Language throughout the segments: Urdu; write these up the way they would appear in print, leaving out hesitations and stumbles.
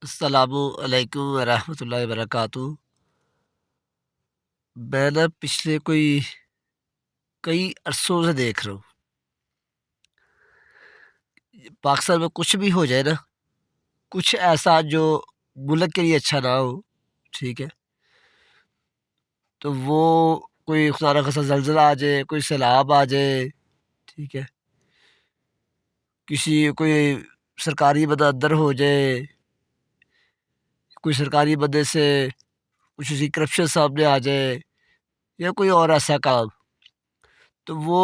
السلام علیکم ورحمۃ اللہ وبرکاتہ۔ میں نا پچھلے کئی عرصوں سے دیکھ رہا ہوں پاکستان میں کچھ بھی ہو جائے نا، کچھ ایسا جو ملک کے لیے اچھا نہ ہو، ٹھیک ہے، تو وہ کوئی خدا نخواستہ زلزلہ آ جائے، کوئی سیلاب آ جائے، ٹھیک ہے، کوئی سرکاری بندہ اندر ہو جائے، کوئی سرکاری بندے سے کچھ اسی کرپشن سامنے آ جائے، یا کوئی اور ایسا کام، تو وہ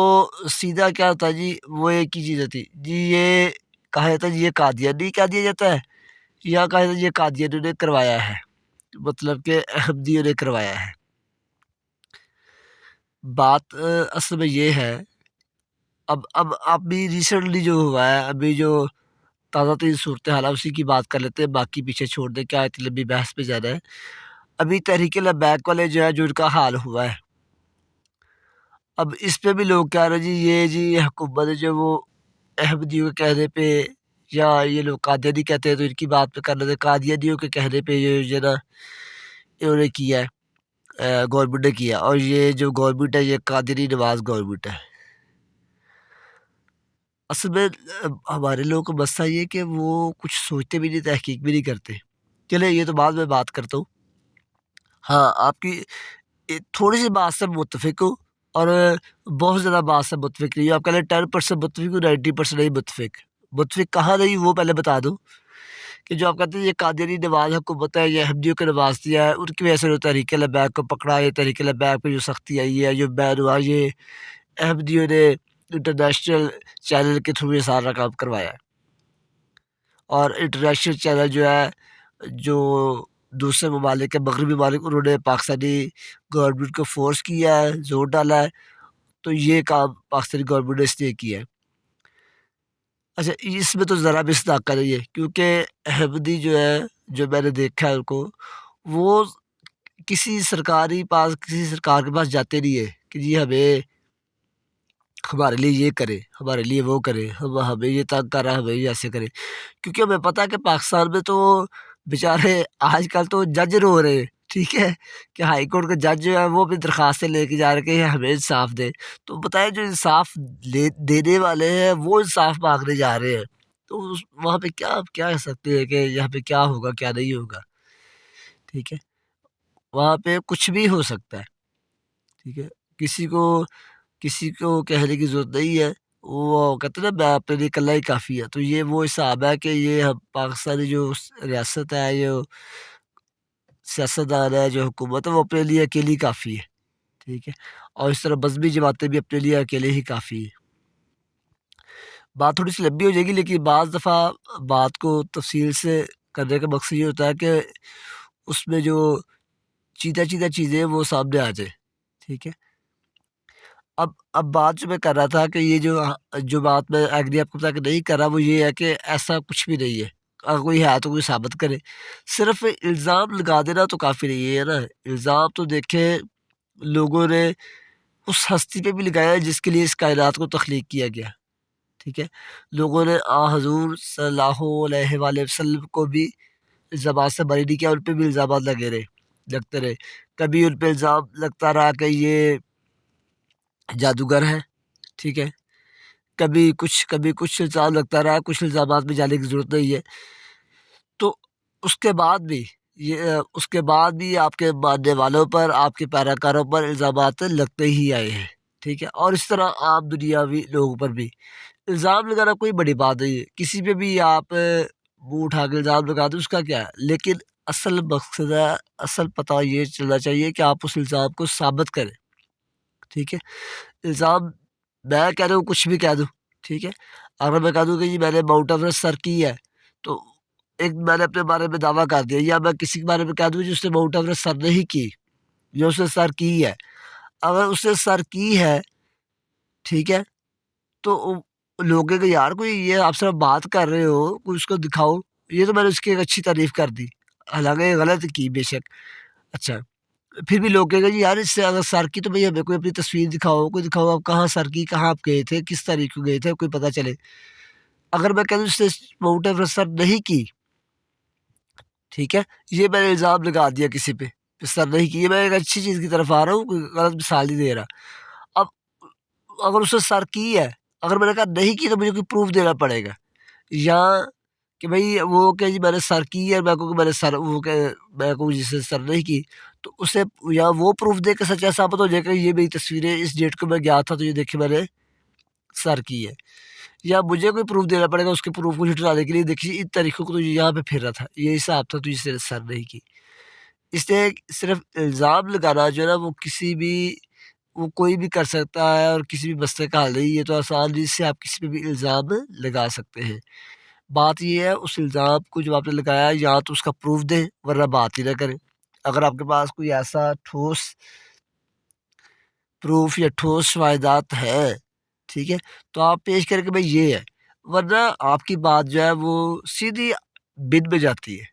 سیدھا کیا ہوتا ہے جی، وہ ایک ہی چیز ہوتی جی، یہ کہا جاتا ہے جی یہ قادیانی کہہ دیا جاتا ہے، یا کہا جاتا ہے یہ قادیانیوں نے کروایا ہے، مطلب کہ احمدیوں نے کروایا ہے۔ بات اصل میں یہ ہے، اب ابھی ریسنٹلی جو ہوا ہے، ابھی جو تازہ ترین صورتحال ہے اسی کی بات کر لیتے ہیں، باقی پیچھے چھوڑ دیں، کیا اتنی لمبی بحث پہ جانا ہے۔ ابھی تحریک لبیک والے جو ہے، جو ان کا حال ہوا ہے، اب اس پہ بھی لوگ کہہ رہے ہیں جی یہ حکومت جو وہ احمدیوں کے کہنے پہ، یا یہ لوگ قادیانی کہتے ہیں تو ان کی بات پہ کر لیتے ہیں، قادیانیوں کے کہنے پہ یہ جو نا انہوں نے کیا ہے، گورنمنٹ نے کیا، اور یہ جو گورنمنٹ ہے یہ قادری نواز گورنمنٹ ہے۔ اصل میں ہمارے لوگوں کو مسئلہ یہ کہ وہ کچھ سوچتے بھی نہیں، تحقیق بھی نہیں کرتے۔ چلے یہ تو بعد میں بات کرتا ہوں۔ ہاں، آپ کی تھوڑی سی بات سے متفق ہوں، اور بہت زیادہ بات سے متفق نہیں ہوں۔ آپ کہہ لیں 10% متفق ہوں، 90% نہیں متفق۔ متفق کہاں نہیں وہ پہلے بتا دوں کہ جو آپ کہتے ہیں یہ قادری نواز حکومت ہے، یہ احمدیوں کے نواز دیا ہے، ان کی وجہ سے جو تحریک لبیک کو پکڑا، یہ تحریک لبیک پہ جو سختی آئی ہے، جو بین ہوا، یہ احمدیوں نے انٹرنیشنل چینل کے تھرو یہ سارا کام کروایا ہے۔ اور انٹرنیشنل چینل جو ہے، جو دوسرے ممالک کے مغربی ممالک، انہوں نے پاکستانی گورنمنٹ کو فورس کیا ہے، زور ڈالا ہے، تو یہ کام پاکستانی گورنمنٹ نے اس لیے کیا ہے۔ اچھا، اس میں تو ذرا بھی صداقت نہیں ہے، کیونکہ احمدی جو ہے، جو میں نے دیکھا ہے ان کو، وہ کسی سرکار کے پاس جاتے نہیں ہے کہ جی ہمارے لیے یہ کرے، ہمارے لیے وہ کرے، ہمیں یہ تنگ کر رہا ہے، ہمیں یہ ایسے کرے، کیونکہ ہمیں پتہ ہے کہ پاکستان میں تو بیچارے آج کل تو جج رو رہے ہیں، ٹھیک ہے، کہ ہائی کورٹ کے جج جو ہے وہ اپنی درخواستیں لے کے جا رہے کہ ہمیں انصاف دے، تو بتائیں جو انصاف دینے والے ہیں وہ انصاف مانگنے جا رہے ہیں، تو وہاں پہ کیا کہہ سکتے ہیں کہ یہاں پہ کیا ہوگا کیا نہیں ہوگا، ٹھیک ہے، وہاں پہ کچھ بھی ہو سکتا ہے، ٹھیک ہے، کسی کو کہنے کی ضرورت نہیں ہے، وہ کہتے ہیں نا میں اپنے لیے کلّا ہی کافی ہے، تو یہ وہ حساب ہے کہ یہ پاکستانی جو ریاست ہے، جو سیاستدان ہے، جو حکومت ہے، وہ اپنے لیے اکیلی کافی ہے، ٹھیک ہے، اور اس طرح مذہبی جماعتیں بھی اپنے لیے اکیلے ہی کافی ہے۔ بات تھوڑی سی لمبی ہو جائے گی، لیکن بعض دفعہ بات کو تفصیل سے کرنے کا مقصد یہ ہوتا ہے کہ اس میں جو چیدہ چیزیں وہ سامنے آ جائے، ٹھیک ہے۔ اب بات جو میں کر رہا تھا کہ یہ جو بات میں ایگری آپ کو بتا کہ نہیں کر رہا، وہ یہ ہے کہ ایسا کچھ بھی نہیں ہے، اگر کوئی ہے تو کوئی ثابت کرے، صرف الزام لگا دینا تو کافی نہیں ہے نا۔ الزام تو دیکھیں لوگوں نے اس ہستی پہ بھی لگایا ہے جس کے لیے اس کائنات کو تخلیق کیا گیا، ٹھیک ہے، لوگوں نے حضور صلی اللہ علیہ وآلہ وسلم کو بھی الزامات سے بری نہیں کیا، ان پہ بھی الزامات لگتے رہے، کبھی ان پہ الزام لگتا رہا کہ یہ جادوگر ہے، ٹھیک ہے، کبھی کچھ الزام لگتا رہا، کچھ الزامات میں جانے کی ضرورت نہیں ہے، تو اس کے بعد بھی آپ کے ماننے والوں پر، آپ کے پیراکاروں پر الزامات لگتے ہی آئے ہیں، ٹھیک ہے، اور اس طرح عام دنیاوی لوگوں پر بھی الزام لگانا کوئی بڑی بات نہیں ہے، کسی پہ بھی آپ منہ اٹھا کے الزام لگا دیں، اس کا کیا ہے، لیکن اصل مقصد ہے، اصل پتہ یہ چلنا چاہیے کہ آپ اس الزام کو ثابت کریں، ٹھیک ہے۔ الزام میں کہہ رہا ہوں کچھ بھی کہہ دوں، ٹھیک ہے، اگر میں کہہ دوں کہ جی میں نے ماؤنٹ ایوریسٹ سر کی ہے، تو ایک میں نے اپنے بارے میں دعویٰ کر دیا، یا میں کسی کے بارے میں کہہ دوں جس نے ماؤنٹ ایوریسٹ سر نہیں کی، یا اس نے سر کی ہے، اگر اس نے سر کی ہے، ٹھیک ہے، تو لوگ کہیں کہ یار کوئی یہ آپ سے بات کر رہے ہو، کوئی اس کو دکھاؤ، یہ تو میں نے اس کی ایک اچھی تعریف کر دی، حالانکہ غلط کی بے شک، اچھا، پھر بھی لوگ کہیں گے جی یار اس سے اگر سر کی تو بھئی ہمیں کوئی اپنی تصویر دکھاؤ، کوئی دکھاؤ آپ کہاں سر کی، کہاں آپ گئے تھے، کس تاریخ کو گئے تھے، کوئی پتہ چلے۔ اگر میں کہہ دوں اس نے ماؤنٹ ایوریسٹ سر نہیں کی، ٹھیک ہے، یہ میں نے الزام لگا دیا کسی پہ سر نہیں کی، یہ میں ایک اچھی چیز کی طرف آ رہا ہوں، کوئی غلط مثال نہیں دے رہا۔ اب اگر اس نے سر کی ہے، اگر میں نے کہا نہیں کی تو مجھے کوئی پروف دینا پڑے گا، یا کہ بھائی وہ کہ جی میں نے سر کی ہے، میں کہوں کہ میں نے سر وہ کہ میں کہوں جس نے سر نہیں کی، تو اسے یا وہ پروف دے کے سچا ثابت ہو جائے کہ یہ میری تصویریں اس ڈیٹ کو میں گیا تھا تو یہ دیکھے میں نے سر کی ہے، یا مجھے کوئی پروف دینا پڑے گا اس کے پروف کو جھٹلانے کے لیے، دیکھیے ان طریقوں کو تو یہاں پہ پھر رہا تھا، یہ حساب تھا تو جس نے سر نہیں کی۔ اس لیے صرف الزام لگانا جو ہے نا وہ کسی بھی وہ کوئی بھی کر سکتا ہے اور کسی بھی مسئلے کا حل نہیں، یہ تو آسان چیز سے آپ کسی پہ بھی الزام لگا سکتے ہیں۔ بات یہ ہے اس الزام کو جو آپ نے لگایا یا تو اس کا پروف دیں ورنہ بات ہی نہ کریں۔ اگر آپ کے پاس کوئی ایسا ٹھوس پروف یا ٹھوس شواہدات ہے، ٹھیک ہے، تو آپ پیش کریں کہ بھائی یہ ہے، ورنہ آپ کی بات جو ہے وہ سیدھی بن میں جاتی ہے،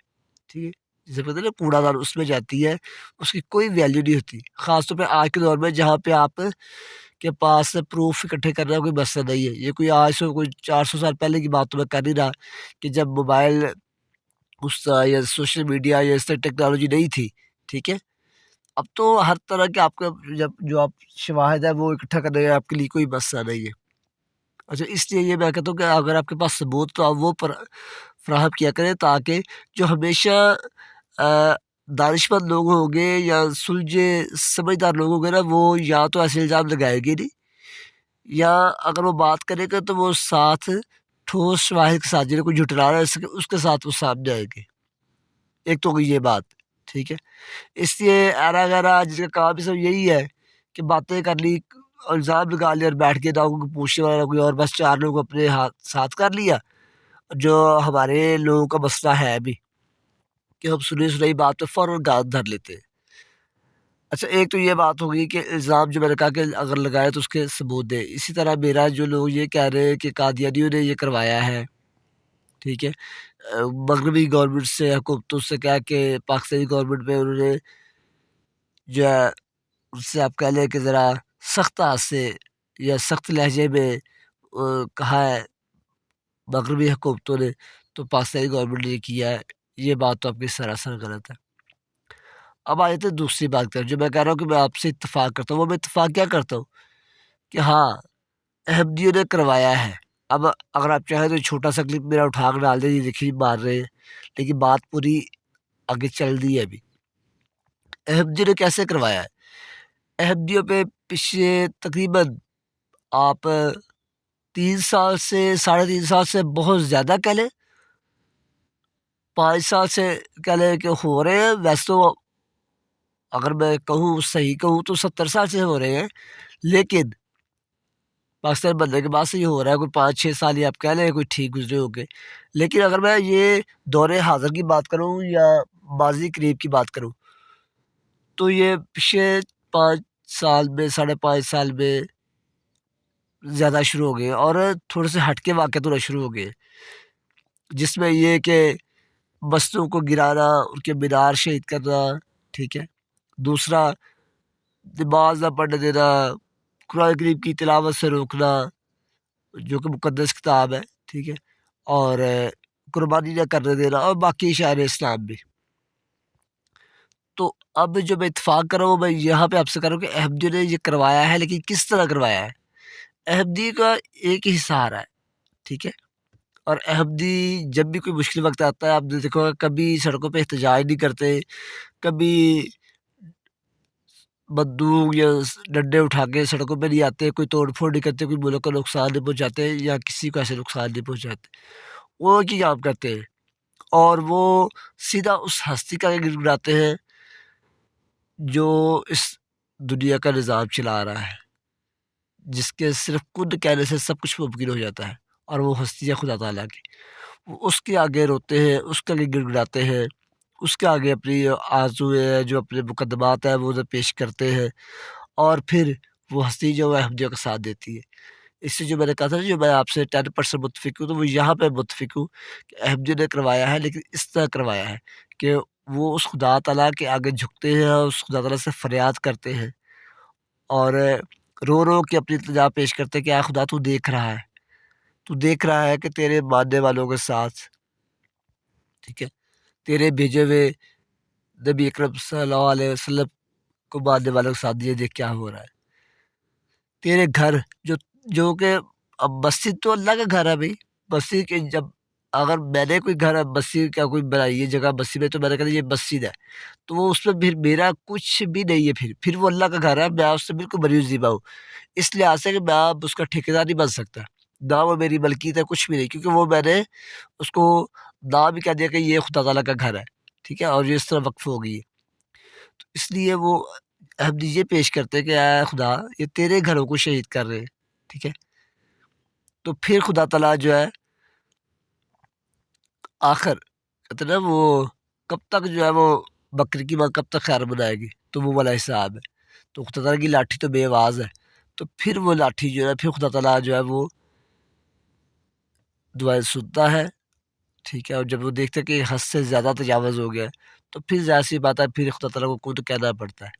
ٹھیک ہے، جسے پتہ ہے نا کوڑا دان اس میں جاتی ہے، اس کی کوئی ویلیو نہیں ہوتی، خاص طور پہ آج کے دور میں جہاں پہ آپ کے پاس پروف اکٹھے کرنا کوئی مسئلہ نہیں ہے۔ یہ کوئی آج سے کوئی 400 سال پہلے کی بات تو میں کر نہیں رہا کہ جب موبائل اس طرح یا سوشل میڈیا یا اس طرح ٹیکنالوجی نہیں تھی، ٹھیک ہے، اب تو ہر طرح کے آپ کا جب جو آپ شواہد ہے وہ اکٹھا کرنے آپ کے لیے کوئی مسئلہ نہیں ہے۔ اچھا، اس لیے یہ میں کہتا ہوں کہ اگر آپ کے پاس ثبوت تو آپ وہ فراہم کیا کریں تاکہ جو ہمیشہ دانش مند لوگ ہوں گے یا سلجھے سمجھدار لوگ ہوں گے نا، وہ یا تو ایسے الزام لگائیں گے نہیں، یا اگر وہ بات کرے گا تو وہ ساتھ ٹھوس شواہد کے ساتھ جنہیں کوئی جھٹلا رہا ہے اس کے ساتھ وہ سامنے آئیں گے۔ ایک تو ہوگی یہ بات، ٹھیک ہے، اس لیے ایرا غیرا جس کا کام بھی سب یہی ہے کہ باتیں کر لی، الزام لگا لیا اور بیٹھ کے نہ کوئی پوچھنے والا کوئی اور، بس چار لوگ اپنے ہاتھ ساتھ کر لیا، جو ہمارے لوگوں کا مسئلہ ہے بھی کہ ہم سنائی بات پہ فوراً گان دھر لیتے ہیں۔ اچھا، ایک تو یہ بات ہوگی کہ الزام جو میں نے کہا کہ اگر لگائے تو اس کے ثبوت دے۔ اسی طرح میرا جو لوگ یہ کہہ رہے ہیں کہ قادیانیوں نے یہ کروایا ہے، ٹھیک ہے، مغربی گورنمنٹ سے حکومتوں سے کہا کہ پاکستانی گورنمنٹ میں انہوں نے جو ہے اس سے آپ کہہ لیں کہ ذرا سخت ہاتھ سے یا سخت لہجے میں کہا ہے مغربی حکومتوں نے، تو پاکستانی گورنمنٹ نے یہ کیا ہے، یہ بات تو آپ کی سراسر غلط ہے۔ اب آ جاتے ہیں دوسری بات کریں، جو میں کہہ رہا ہوں کہ میں آپ سے اتفاق کرتا ہوں، وہ میں اتفاق کیا کرتا ہوں کہ ہاں احمدیوں نے کروایا ہے۔ اب اگر آپ چاہیں تو چھوٹا سا کلپ میرا اٹھا کر ڈال دیں، یہ دیکھیے مار رہے ہیں، لیکن بات پوری آگے چل رہی ہے ابھی۔ احمدیوں نے کیسے کروایا ہے؟ احمدیوں پہ پچھلے تقریباً آپ 3 سال سے 3.5 سال سے بہت زیادہ کہہ لیں، 5 سال سے کہہ لیں کہ ہو رہے ہیں، ویسے تو اگر میں کہوں صحیح کہوں تو 70 سال سے ہو رہے ہیں، لیکن پاکستان بننے کے بعد سے یہ ہو رہا ہے، کوئی 5-6 سال ہی آپ کہہ لیں کوئی ٹھیک گزرے ہو گئے، لیکن اگر میں یہ دور حاضر کی بات کروں یا ماضی قریب کی بات کروں تو یہ پچھلے 5 سال میں 5.5 سال میں زیادہ شروع ہو گئے، اور تھوڑے سے ہٹ کے واقع ہونا شروع ہو گئے، جس میں یہ کہ بستوں کو گرانا، ان کے مینار شہید کرنا، ٹھیک ہے، دوسرا نماز نہ پڑھنے دینا، قرآن کریم کی تلاوت سے روکنا جو کہ مقدس کتاب ہے، ٹھیک ہے، اور قربانی نہ کرنے دینا، اور باقی شاعر اسلام بھی۔ تو اب جو میں اتفاق کر رہا ہوں میں یہاں پہ آپ سے کر رہا ہوں کہ احمدیوں نے یہ کروایا ہے، لیکن کس طرح کروایا ہے؟ احمدی کا ایک ہی سہارا ہے، ٹھیک ہے، اور احمدی جب بھی کوئی مشکل وقت آتا ہے آپ نے دیکھو کبھی سڑکوں پہ احتجاج نہیں کرتے، کبھی بندوق یا ڈنڈے اٹھا کے سڑکوں پہ نہیں آتے، کوئی توڑ پھوڑ نہیں کرتے، کوئی ملک کو نقصان نہیں پہنچاتے یا کسی کو ایسے نقصان نہیں پہنچاتے، وہ ایک ہی کام کرتے ہیں، اور وہ سیدھا اس ہستی کا گڑگڑاتے ہیں جو اس دنیا کا نظام چلا رہا ہے، جس کے صرف کن کہنے سے سب کچھ ممکن ہو جاتا ہے، اور وہ ہستی ہے خدا تعالیٰ کی، وہ اس کے آگے روتے ہیں، اس کے آگے گڑگڑاتے ہیں، اس کے آگے اپنی آرزویں جو اپنے مقدمات ہیں وہ پیش کرتے ہیں، اور پھر وہ ہستی جو ہے احمدیوں کا ساتھ دیتی ہے۔ اس سے جو میں نے کہا تھا جو میں آپ سے 10% متفق ہوں، تو وہ یہاں پہ متفق ہوں کہ احمدیوں نے کروایا ہے، لیکن اس طرح کروایا ہے کہ وہ اس خدا تعالیٰ کے آگے جھکتے ہیں اور اس خدا تعالیٰ سے فریاد کرتے ہیں، اور رو رو کے اپنی التجا پیش کرتے ہیں کہ اے خدا تو دیکھ رہا ہے، تو دیکھ رہا ہے کہ تیرے ماننے والوں کے ساتھ، ٹھیک ہے، تیرے بھیجے ہوئے نبی اکرم صلی اللہ علیہ وسلم کو ماننے والوں کے ساتھ یہ دیکھ کیا ہو رہا ہے۔ تیرے گھر جو جو کہ اب مسجد تو اللہ کا گھر ہے بھائی، مسجد کے جب اگر میں نے کوئی گھر مسجد کا کوئی بنائی ہے جگہ مسجد میں، تو میں نے کہا یہ مسجد ہے، تو وہ اس میں پھر میرا کچھ بھی نہیں ہے، پھر وہ اللہ کا گھر ہے، میں اس سے بالکل بری ذمہ ہوں، اس لحاظ سے کہ میں اب اس کا ٹھیکیدار نہیں بن سکتا، نہ وہ میری ملکیت ہے، کچھ بھی نہیں، کیونکہ وہ میں نے اس کو نام بھی کہہ دیا کہ یہ خدا تعالیٰ کا گھر ہے، ٹھیک ہے، اور یہ اس طرح وقف ہو گئی ہے۔ تو اس لیے وہ ہم یہ پیش کرتے کہ اے خدا یہ تیرے گھروں کو شہید کر رہے ہیں، ٹھیک ہے۔ تو پھر خدا تعالیٰ جو ہے آخر کہتے نا وہ کب تک جو ہے وہ بکری کی ماں کب تک خیر بنائے گی، تو وہ والا حساب ہے، تو خدا تعالیٰ کی لاٹھی تو بے آواز ہے، تو پھر وہ لاٹھی جو ہے پھر خدا تعالیٰ جو ہے وہ دعائیں سنتا ہے، ٹھیک ہے، اور جب وہ دیکھتے کہ حد سے زیادہ تجاوز ہو گیا ہے، تو پھر ظاہر سی بات ہے پھر خدا تعالیٰ کو خود کہنا پڑتا ہے،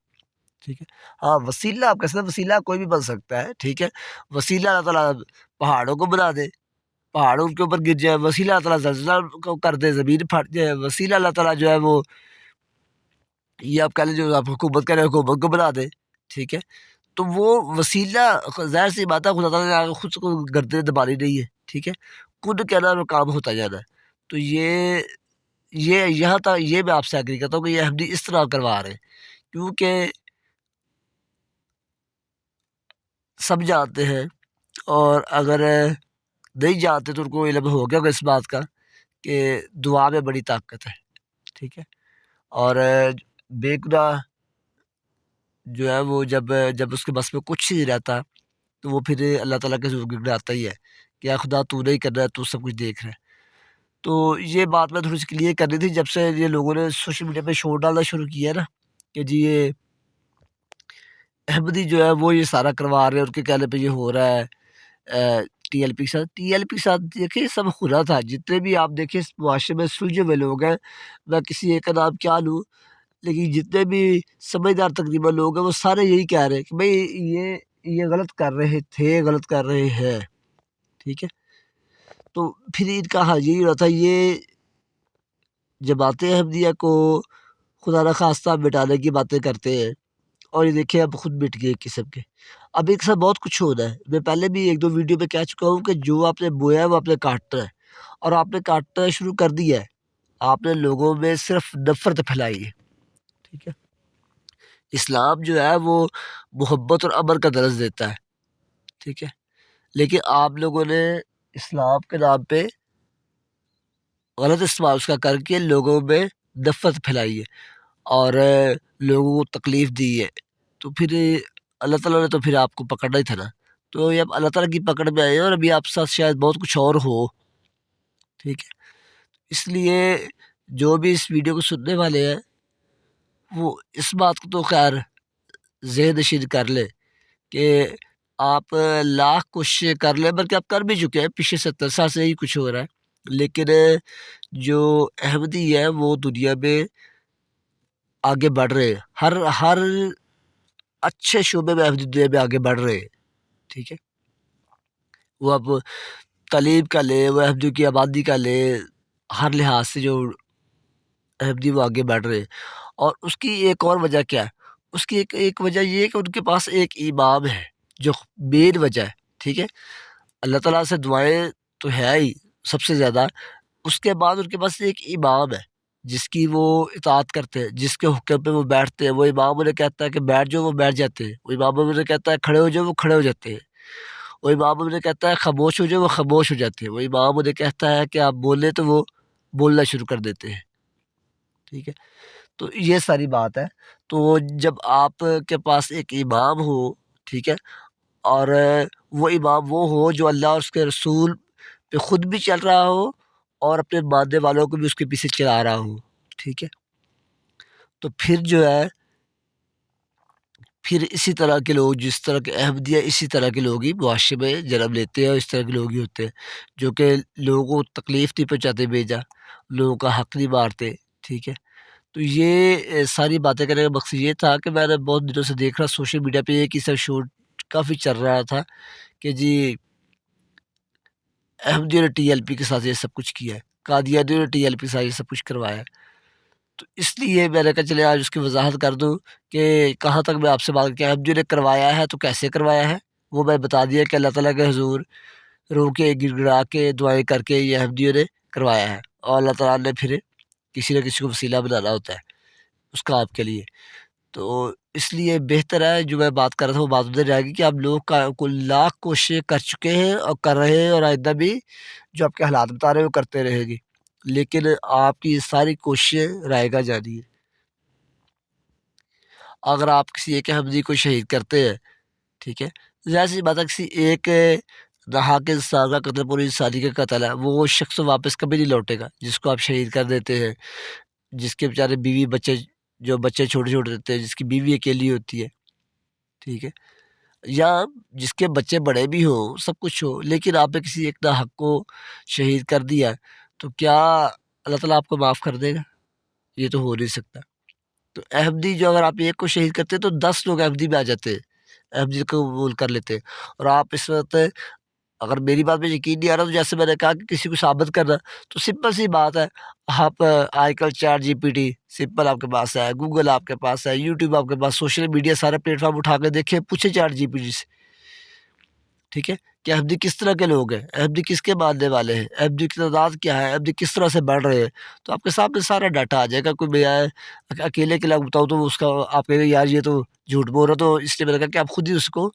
ٹھیک ہے۔ ہاں وسیلہ آپ کہہ سکتے ہیں، وسیلہ کوئی بھی بن سکتا ہے، ٹھیک ہے، وسیلہ اللہ تعالیٰ پہاڑوں کو بنا دے، پہاڑوں کے اوپر گر جائے، وسیلہ اللہ تعالیٰ زلزلہ کو کر دے، زمین پھٹ جائے، وسیلہ اللہ تعالیٰ جو ہے وہ یہ آپ کہہ لیں جو آپ حکومت کرے حکومت کو بنا دے، ٹھیک ہے۔ تو وہ وسیلہ ظاہر سی بات ہے خدا تعالیٰ نے آگے خود کو گردنیں دبانی نہیں ہے، ٹھیک ہے، خود کہنا اور کام ہوتا جانا ہے۔ تو یہ یہاں تک یہ میں آپ سے ایگری کرتا ہوں کہ یہ ہم اس طرح کروا رہے ہیں، کیونکہ سب جانتے ہیں، اور اگر نہیں جانتے تو ان کو علم ہو گیا ہوگا اس بات کا کہ دعا میں بڑی طاقت ہے، ٹھیک ہے، اور بے گناہ جو ہے وہ جب اس کے بس میں کچھ نہیں رہتا تو وہ پھر اللہ تعالیٰ کے ضرور گڑاتا ہی ہے کہ یا خدا تو نہیں کر رہا ہے، تو سب کچھ دیکھ رہا ہے۔ تو یہ بات میں تھوڑی سی کلیئر کرنی تھی جب سے یہ لوگوں نے سوشل میڈیا پہ شور ڈالنا شروع کیا ہے نا کہ جی یہ احمدی جو ہے وہ یہ سارا کروا رہے ہیں، ان کے کہنے پہ یہ ہو رہا ہے ٹی ایل پی کے ساتھ دیکھیں سب خدا تھا، جتنے بھی آپ دیکھیں اس معاشرے میں سلجھے ہوئے لوگ ہیں، میں کسی ایک کا نام کیا لوں، لیکن جتنے بھی سمجھدار تقریباً لوگ ہیں وہ سارے یہی کہہ رہے ہیں کہ بھائی یہ غلط کر رہے تھے، غلط کر رہے ہیں، ٹھیک ہے۔ تو پھر ان کا حال یہی رہا تھا، یہ جماعت احمدیہ کو خدا نخواستہ مٹانے کی باتیں کرتے ہیں، اور یہ دیکھیں اب خود مٹ گئے قسم کے۔ اب ایک ساتھ بہت کچھ ہونا ہے، میں پہلے بھی ایک دو ویڈیو پہ کہہ چکا ہوں کہ جو آپ نے بویا ہے وہ آپ نے کاٹنا ہے، اور آپ نے کاٹنا شروع کر دیا ہے، آپ نے لوگوں میں صرف نفرت پھیلائی ہے، ٹھیک ہے۔ اسلام جو ہے وہ محبت اور امن کا درس دیتا ہے، ٹھیک ہے، لیکن آپ لوگوں نے اسلام کے نام پہ غلط استعمال اس کا کر کے لوگوں میں نفرت پھیلائی ہے اور لوگوں کو تکلیف دی ہے، تو پھر اللہ تعالیٰ نے تو پھر آپ کو پکڑنا ہی تھا نا، تو یہ اب اللہ تعالیٰ کی پکڑ میں آئے ہیں، اور ابھی آپ ساتھ شاید بہت کچھ اور ہو، ٹھیک ہے۔ اس لیے جو بھی اس ویڈیو کو سننے والے ہیں وہ اس بات کو تو خیر ذہن نشین کر لے کہ آپ لاکھ کوششیں کر لیں، بلکہ آپ کر بھی چکے ہیں، پچھلے 70 سال سے ہی کچھ ہو رہا ہے، لیکن جو احمدی ہے وہ دنیا میں آگے بڑھ رہے ہیں، ہر اچھے شعبے میں احمدی دنیا میں آگے بڑھ رہے ہیں، ٹھیک ہے۔ وہ اب تعلیم کا لے، وہ احمدی کی آبادی کا لے، ہر لحاظ سے جو احمدی وہ آگے بڑھ رہے ہیں، اور اس کی ایک اور وجہ کیا ہے، اس کی ایک وجہ یہ ہے کہ ان کے پاس ایک امام ہے جو مین وجہ ہے، ٹھیک ہے۔ اللہ تعالیٰ سے دعائیں تو ہے ہی سب سے زیادہ، اس کے بعد ان کے پاس ایک امام ہے جس کی وہ اطاعت کرتے ہیں، جس کے حکم پہ وہ بیٹھتے ہیں، وہ امام انہیں کہتا ہے کہ بیٹھ جاؤ وہ بیٹھ جاتے ہیں، وہ امام انہیں کہتا ہے کھڑے ہو جاؤ وہ کھڑے ہو جاتے ہیں، وہ امام انہیں کہتا ہے خاموش ہو جاؤ وہ خاموش ہو جاتے ہیں، وہ امام انہیں کہتا ہے کہ آپ بولیں تو وہ بولنا شروع کر دیتے ہیں، ٹھیک ہے۔ تو یہ ساری بات ہے، تو جب آپ کے پاس ایک امام ہو، ٹھیک ہے، اور وہ امام وہ ہو جو اللہ اور اس کے رسول پہ خود بھی چل رہا ہو اور اپنے ماننے والوں کو بھی اس کے پیچھے چلا رہا ہو، ٹھیک ہے، تو پھر جو ہے پھر اسی طرح کے لوگ، جس طرح کے احمدیہ اسی طرح کے لوگ ہی معاشرے میں جنم لیتے ہیں، اور اس طرح کے لوگ ہی ہوتے ہیں جو کہ لوگوں کو تکلیف نہیں پہنچاتے بیجا، لوگوں کا حق نہیں مارتے، ٹھیک ہے۔ تو یہ ساری باتیں کرنے کا مقصد یہ تھا کہ میں نے بہت دنوں سے دیکھ رہا سوشل میڈیا پہ ایک ہی سا شوٹ کافی چل رہا تھا کہ جی احمدیوں نے ٹی ایل پی کے ساتھ یہ سب کچھ کیا ہے، قادیانیوں نے ٹی ایل پی کے ساتھ یہ سب کچھ کروایا ہے، تو اس لیے میں نے کہا چلے آج اس کی وضاحت کر دوں کہ کہاں تک میں آپ سے بات کیا جو نے کروایا ہے تو کیسے کروایا ہے، وہ میں بتا دیا کہ اللہ تعالیٰ کے حضور رو کے گڑ گڑا کے دعائیں کر کے یہ احمدیوں نے کروایا ہے، اور اللہ تعالیٰ نے پھر کسی نہ کسی کو وسیلہ بنانا ہوتا ہے اس کا آپ کے لیے۔ تو اس لیے بہتر ہے جو میں بات کر رہا تھا وہ بات ادھر جائے گی کہ آپ لوگ کو لاکھ کوششیں کر چکے ہیں اور کر رہے ہیں، اور آئندہ بھی جو آپ کے حالات بتا رہے ہیں وہ کرتے رہے گی، لیکن آپ کی ساری کوششیں رائے گا جانی ہے۔ اگر آپ کسی ایک احمدی کو شہید کرتے ہیں، ٹھیک ہے، ظاہر سی بات ہے کسی ایک ناحق انسان کا قتل پوری انسانی کا قتل ہے، وہ شخص واپس کبھی نہیں لوٹے گا جس کو آپ شہید کر دیتے ہیں، جس کے بیچارے بیوی بچے، جو بچے چھوٹے چھوٹے رہتے ہیں، جس کی بیوی اکیلی ہوتی ہے، ٹھیک ہے، یا جس کے بچے بڑے بھی ہوں، سب کچھ ہو، لیکن آپ نے کسی ایک ناحق کو شہید کر دیا تو کیا اللہ تعالیٰ آپ کو معاف کر دے گا؟ یہ تو ہو نہیں سکتا۔ تو احمدی جو اگر آپ ایک کو شہید کرتے تو 10 لوگ احمدی میں آ جاتے ہیں، احمدی کو قبول کر لیتے ہیں۔ اور آپ اس وقت اگر میری بات میں یقین نہیں آ رہا تو جیسے میں نے کہا کہ کسی کو ثابت کرنا تو سمپل سی بات ہے، آپ آج کل chat G P T simple آپ کے پاس ہے، گوگل آپ کے پاس ہے، یوٹیوب آپ کے پاس، سوشل میڈیا سارے پلیٹ فارم اٹھا کے دیکھیں، پوچھیں چیٹ جی پی ٹی سے، ٹھیک ہے، کہ احمدی کس طرح کے لوگ ہیں، احمدی کس کے ماننے والے ہیں، احمدی کی تعداد کیا ہے، احمدی کس طرح سے بڑھ رہے ہیں، تو آپ کے سامنے سارا ڈاٹا آ جائے گا۔ کوئی میں اکیلے کے لوگ بتاؤں تو اس کا آپ کہیں گے یار یہ تو جھوٹ بول رہا، تو اس لیے میں نے کہا کہ آپ خود ہی اس کو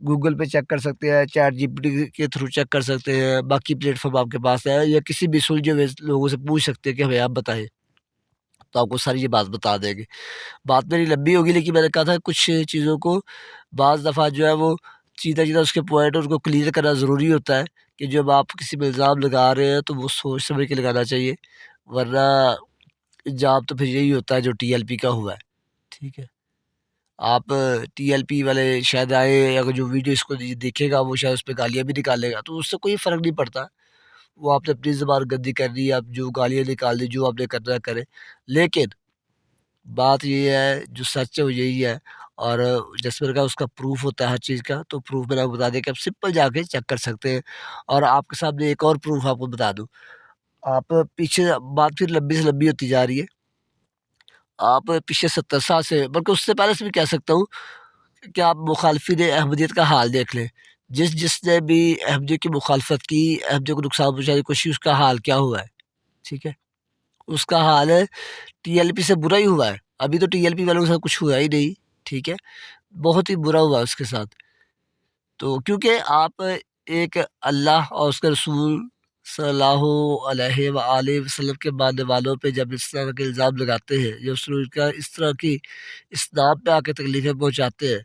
گوگل پہ چیک کر سکتے ہیں، چیٹ جی پی ٹی کے تھرو چیک کر سکتے ہیں، باقی پلیٹ فارم آپ کے پاس ہے، یا کسی بھی سلجھے ہوئے لوگوں سے پوچھ سکتے ہیں کہ ہمیں آپ بتائیں، تو آپ کو ساری یہ بات بتا دیں گے۔ بات میری لمبی ہوگی لیکن میں نے کہا تھا کچھ چیزوں کو بعض دفعہ جو ہے وہ چیزیں اس کے پوائنٹ ان کو کلیئر کرنا ضروری ہوتا ہے، کہ جب آپ کسی پہ الزام لگا رہے ہیں تو وہ سوچ سمجھ کے لگانا چاہیے، ورنہ الزام تو پھر یہی ہوتا ہے جو ٹی ایل پی کا ہوا ہے، ٹھیک ہے۔ آپ ٹی ایل پی والے شاید آئے، اگر جو ویڈیو اس کو دیکھے گا وہ شاید اس پہ گالیاں بھی نکالے گا، تو اس سے کوئی فرق نہیں پڑتا، وہ آپ نے اپنی زبان گندی کر دی، آپ جو گالیاں نکال دی، جو آپ نے کرنا ہے کریں، لیکن بات یہ ہے جو سچ ہے وہ یہی ہے۔ اور جیسے میں نے کہا اس کا پروف ہوتا ہے ہر چیز کا، تو پروف میں نے آپ کو بتا دیا کہ آپ سمپل جا کے چیک کر سکتے ہیں۔ اور آپ کے سامنے ایک اور پروف آپ کو بتا دوں، آپ پیچھے بات پھر لمبی سے لمبی ہوتی جا رہی ہے، آپ پچھلے 70 سال سے بلکہ اس سے پہلے سے بھی کہہ سکتا ہوں کہ آپ مخالفین احمدیت کا حال دیکھ لیں، جس نے بھی احمدیت کی مخالفت کی، احمدیت کو نقصان پہنچانے کی کوشش، اس کا حال کیا ہوا ہے، ٹھیک ہے، اس کا حال ہے ٹی ایل پی سے برا ہی ہوا ہے۔ ابھی تو ٹی ایل پی والوں کے ساتھ کچھ ہوا ہی نہیں، ٹھیک ہے، بہت ہی برا ہوا اس کے ساتھ۔ تو کیونکہ آپ ایک اللہ اور اس کے رسول صلی اللہ علیہ وآلہ وسلم کے ماننے والوں پہ جب اس طرح کے الزام لگاتے ہیں، یا اس طرح کی اسلام پہ آ کے تکلیفیں پہنچاتے ہیں،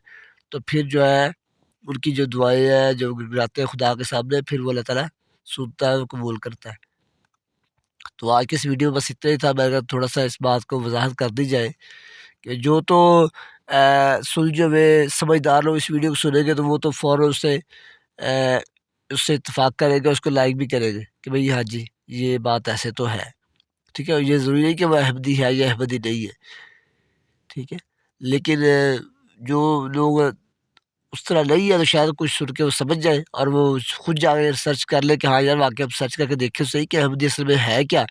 تو پھر جو ہے ان کی جو دعائیں ہیں جو گڑگڑاتے ہیں خدا کے سامنے، پھر وہ اللہ تعالیٰ سنتا ہے، وہ قبول کرتا ہے۔ تو آج کی اس ویڈیو میں بس اتنا ہی تھا، میں اگر تھوڑا سا اس بات کو وضاحت کر دی جائے کہ جو تو سلجھے ہوئے سمجھدار لوگ اس ویڈیو کو سنیں گے تو وہ تو فوراً اس سے اتفاق کریں گے، اس کو لائک بھی کریں گے کہ بھئی ہاں جی یہ بات ایسے تو ہے، ٹھیک ہے، یہ ضروری نہیں کہ وہ احمدی ہے یا احمدی نہیں ہے، ٹھیک ہے، لیکن جو لوگ اس طرح نہیں ہے تو شاید کچھ سن کے وہ سمجھ جائے اور وہ خود جا کے سرچ کر لے کہ ہاں یار واقعی اب سرچ کر کے دیکھیں صحیح کہ احمدی اصل میں ہے کیا۔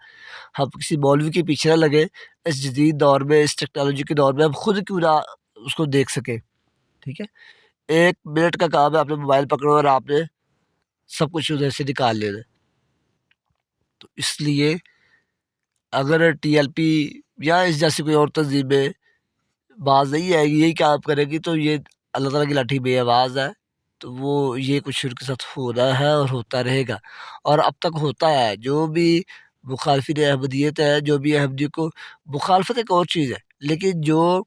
ہم کسی مولوی کے پیچھے نہ لگے، اس جدید دور میں، اس ٹیکنالوجی کے دور میں ہم خود کیوں نہ اس کو دیکھ سکیں، ٹھیک ہے۔ 1 منٹ کا کام ہے، آپ نے موبائل پکڑو اور آپ نے سب کچھ ادھر سے نکال لینا ہے۔ تو اس لیے اگر ٹی ایل پی یا اس جیسی کوئی اور تنظیم میں باز نہیں آئے گی، یہی کام کرے گی، تو یہ اللہ تعالیٰ کی لاٹھی بے آواز ہے، تو وہ یہ کچھ ان کے ساتھ ہونا ہے اور ہوتا رہے گا، اور اب تک ہوتا ہے۔ جو بھی مخالفین احمدیت ہے، جو بھی احمدی کو مخالفت ایک اور چیز ہے، لیکن جو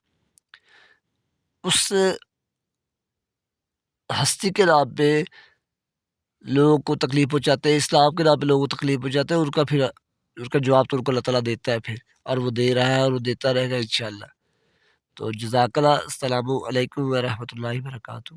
اس ہستی کے نام پہ لوگوں کو تکلیف پہنچاتے ہیں، اسلام کے نام پہ لوگوں کو تکلیف پہنچاتے ہیں، ان کا جواب تو ان کو اللہ تعالیٰ دیتا ہے پھر، اور وہ دے رہا ہے اور وہ دیتا رہے گا انشاءاللہ۔ تو جزاک اللہ، السلام علیکم ورحمۃ اللہ وبرکاتہ۔